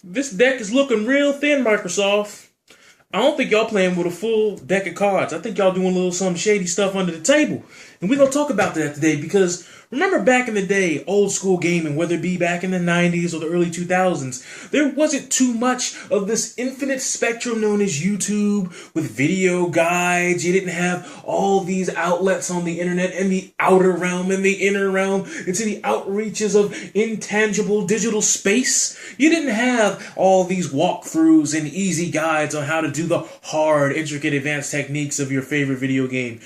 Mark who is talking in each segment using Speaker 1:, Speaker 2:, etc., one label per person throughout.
Speaker 1: This deck is looking real thin, Microsoft. I don't think y'all playing with a full deck of cards. I think y'all doing a little some shady stuff under the table. And we're going to talk about that today because remember back in the day, old school gaming, whether it be back in the 90s or the early 2000s, there wasn't too much of this infinite spectrum known as YouTube with video guides. You didn't have all these outlets on the internet and the outer realm and the inner realm into the outreaches of intangible digital space. You didn't have all these walkthroughs and easy guides on how to do the hard, intricate, advanced techniques of your favorite video game.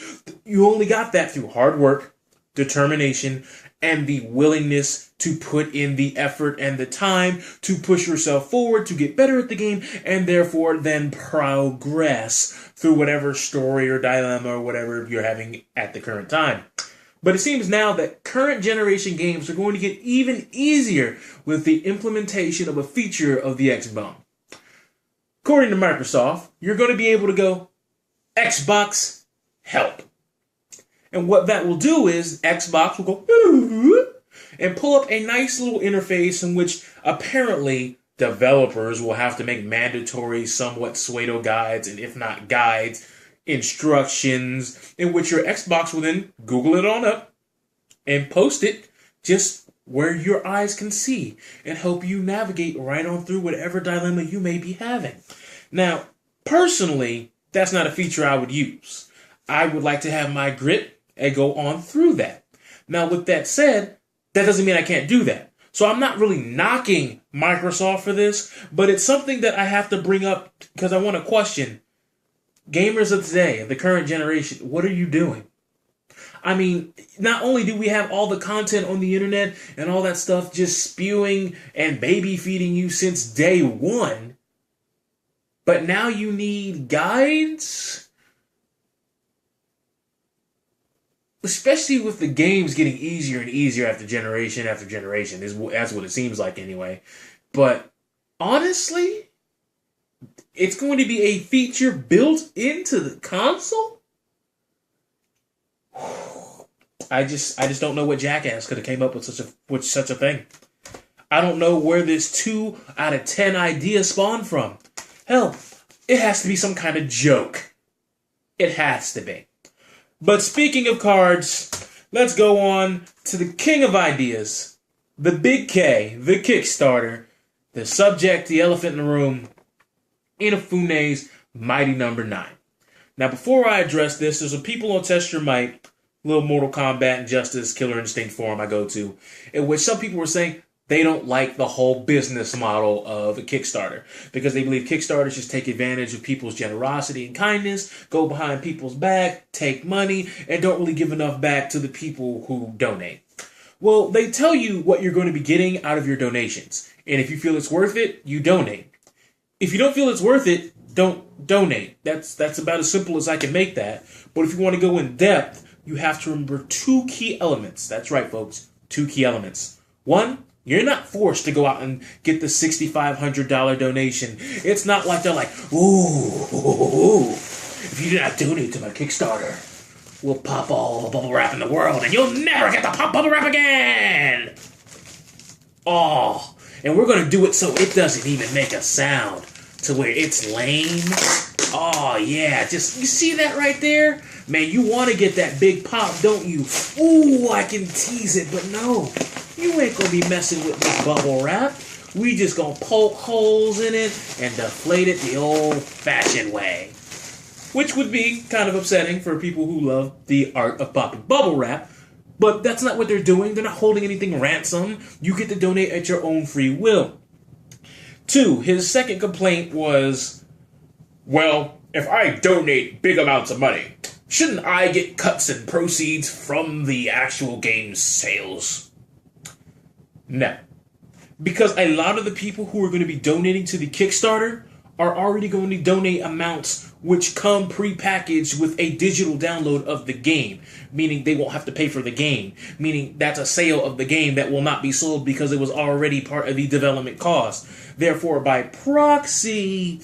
Speaker 1: You only got that through hard work, determination, and the willingness to put in the effort and the time to push yourself forward to get better at the game and therefore then progress through whatever story or dilemma or whatever you're having at the current time. But it seems now that current generation games are going to get even easier with the implementation of a feature of the X-Bomb. According to Microsoft, you're going to be able to go Xbox help. And what that will do is Xbox will go and pull up a nice little interface in which apparently developers will have to make mandatory, somewhat pseudo guides, and if not guides, instructions, in which your Xbox will then Google it on up and post it just where your eyes can see and help you navigate right on through whatever dilemma you may be having. Now, personally, that's not a feature I would use. I would like to have my grit and go on through that. Now, with that said, that doesn't mean I can't do that. So I'm not really knocking Microsoft for this, but it's something that I have to bring up because I want to question gamers of today, the current generation. What are you doing? I mean, not only do we have all the content on the internet and all that stuff just spewing and baby feeding you since day one, but now you need guides? Especially with the games getting easier and easier after generation. That's what it seems like anyway. But honestly, it's going to be a feature built into the console? I just don't know what jackass could have came up with such a thing. I don't know where this 2 out of 10 idea spawned from. Hell, it has to be some kind of joke. It has to be. But speaking of cards, let's go on to the king of ideas, the big K, the Kickstarter, the subject, the elephant in the room, Inafune's Mighty Number 9. Now, before I address this, there's some people on Test Your Might, little Mortal Kombat, Injustice, Killer Instinct forum I go to, in which some people were saying they don't like the whole business model of a Kickstarter because they believe Kickstarters just take advantage of people's generosity and kindness, go behind people's back, take money, and don't really give enough back to the people who donate. Well, they tell you what you're going to be getting out of your donations. And if you feel it's worth it, you donate. If you don't feel it's worth it, don't donate. That's about as simple as I can make that. But if you want to go in depth, you have to remember 2 key elements. That's right, folks. 2 key elements. 1, you're not forced to go out and get the $6,500 donation. It's not like they're like, ooh, if you do not donate to my Kickstarter, we'll pop all the bubble wrap in the world and you'll never get to pop bubble wrap again. Oh, and we're going to do it so it doesn't even make a sound to where it's lame. Oh, yeah, just, you see that right there? Man, you want to get that big pop, don't you? Ooh, I can tease it, but no. You ain't gonna be messing with this bubble wrap. We just gonna poke holes in it and deflate it the old-fashioned way. Which would be kind of upsetting for people who love the art of popping bubble wrap. But that's not what they're doing. They're not holding anything ransom. You get to donate at your own free will. 2, his second complaint was, well, if I donate big amounts of money, shouldn't I get cuts and proceeds from the actual game's sales? No. Because a lot of the people who are going to be donating to the Kickstarter are already going to donate amounts which come pre-packaged with a digital download of the game, meaning they won't have to pay for the game, meaning that's a sale of the game that will not be sold because it was already part of the development cost. Therefore, by proxy,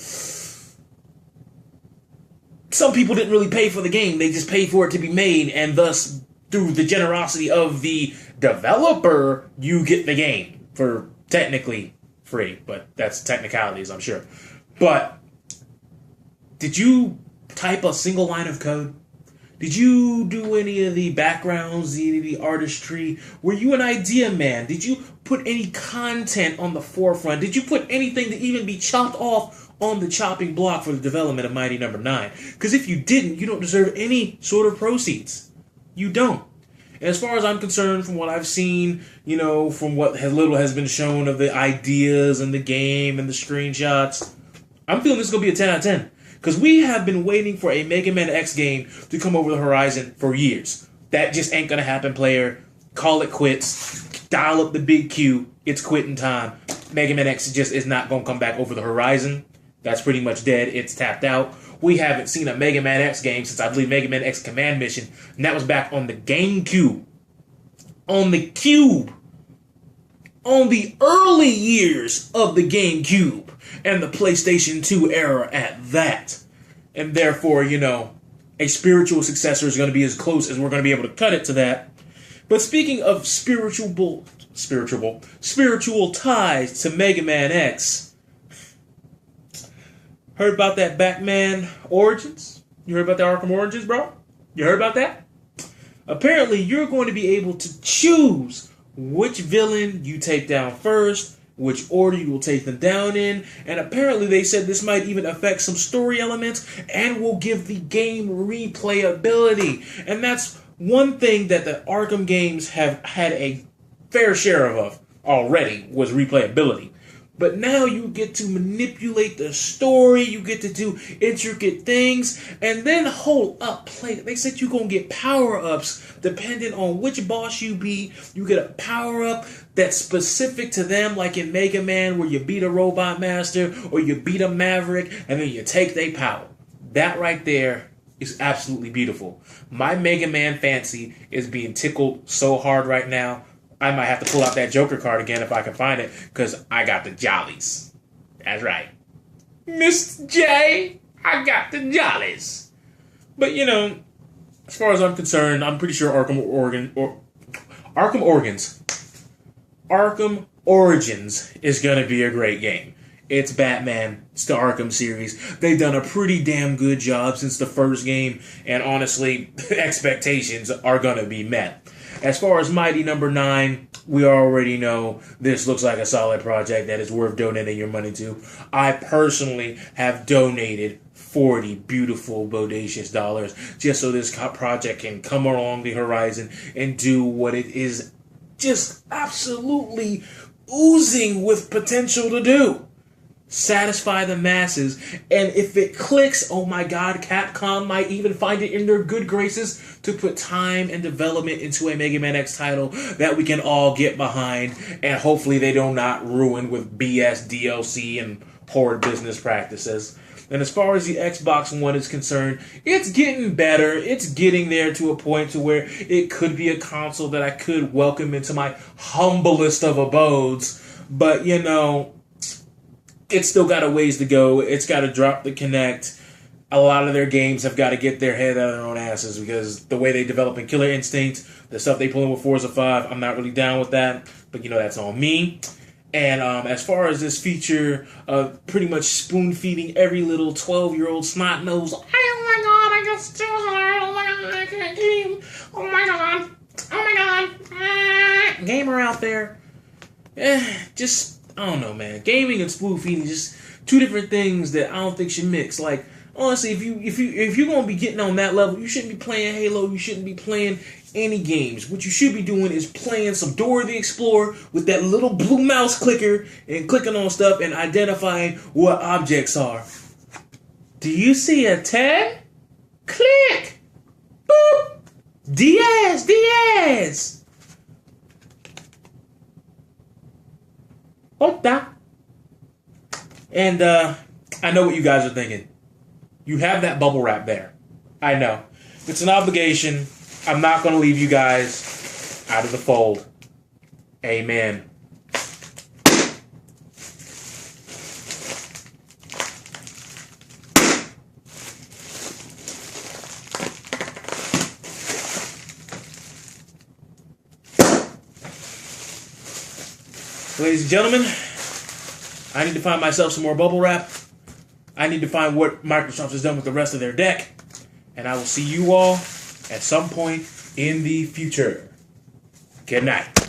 Speaker 1: some people didn't really pay for the game, they just paid for it to be made, and thus, through the generosity of the developer, you get the game for technically free, but that's technicalities, I'm sure. But did you type a single line of code? Did you do any of the backgrounds, any of the artistry? Were you an idea man? Did you put any content on the forefront? Did you put anything to even be chopped off on the chopping block for the development of Mighty Number 9? Because if you didn't, you don't deserve any sort of proceeds. You don't. And as far as I'm concerned, from what I've seen, you know, from what little has been shown of the ideas and the game and the screenshots, I'm feeling this is going to be a 10 out of 10. Because we have been waiting for a Mega Man X game to come over the horizon for years. That just ain't going to happen, player. Call it quits. Dial up the big Q. It's quitting time. Mega Man X just is not going to come back over the horizon. That's pretty much dead. It's tapped out. We haven't seen a Mega Man X game since, I believe, Mega Man X Command Mission. And that was back on the GameCube. On the Cube. On the early years of the GameCube. And the PlayStation 2 era at that. And therefore, you know, a spiritual successor is going to be as close as we're going to be able to cut it to that. But speaking of spiritual ties to Mega Man X, heard about that Batman Origins? You heard about the Arkham Origins, bro? You heard about that? Apparently, you're going to be able to choose which villain you take down first, which order you will take them down in, and apparently they said this might even affect some story elements and will give the game replayability. And that's one thing that the Arkham games have had a fair share of already, was replayability. But now you get to manipulate the story, you get to do intricate things, and then hold up, play. They said you're going to get power-ups depending on which boss you beat. You get a power-up that's specific to them, like in Mega Man, where you beat a Robot Master, or you beat a Maverick, and then you take their power. That right there is absolutely beautiful. My Mega Man fancy is being tickled so hard right now. I might have to pull out that Joker card again if I can find it, because I got the jollies. That's right. Mr. J, I got the jollies. But, you know, as far as I'm concerned, I'm pretty sure Arkham Origins is going to be a great game. It's Batman. It's the Arkham series. They've done a pretty damn good job since the first game, and honestly, expectations are going to be met. As far as Mighty Number 9, we already know this looks like a solid project that is worth donating your money to. I personally have donated 40 beautiful, bodacious dollars just so this project can come along the horizon and do what it is just absolutely oozing with potential to do. Satisfy the masses, and if it clicks, oh my god, Capcom might even find it in their good graces to put time and development into a Mega Man X title that we can all get behind, and hopefully they do not ruin with BS DLC and horrid business practices. And as far as the Xbox One is concerned, it's getting better. It's getting there to a point to where it could be a console that I could welcome into my humblest of abodes, but you know, it's still got a ways to go. It's got to drop the Kinect. A lot of their games have got to get their head out of their own asses because the way they develop in Killer Instinct, the stuff they pull in with Forza 5, I'm not really down with that. But, you know, that's on me. And as far as this feature of pretty much spoon-feeding every little 12-year-old snot-nose, oh my god, I got still hard. Oh my god, I can't game. Oh my god. Oh my god. Gamer out there. Just... I don't know, man. Gaming and spoon feeding just two different things that I don't think should mix. Like, honestly, if you're gonna be getting on that level, you shouldn't be playing Halo. You shouldn't be playing any games. What you should be doing is playing some Dora the Explorer with that little blue mouse clicker and clicking on stuff and identifying what objects are. Do you see a 10? Click. Boop. Diaz. And I know what you guys are thinking. You have that bubble wrap there. I know. It's an obligation. I'm not going to leave you guys out of the fold. Amen. Ladies and gentlemen, I need to find myself some more bubble wrap. I need to find what Microsoft has done with the rest of their deck. And I will see you all at some point in the future. Good night.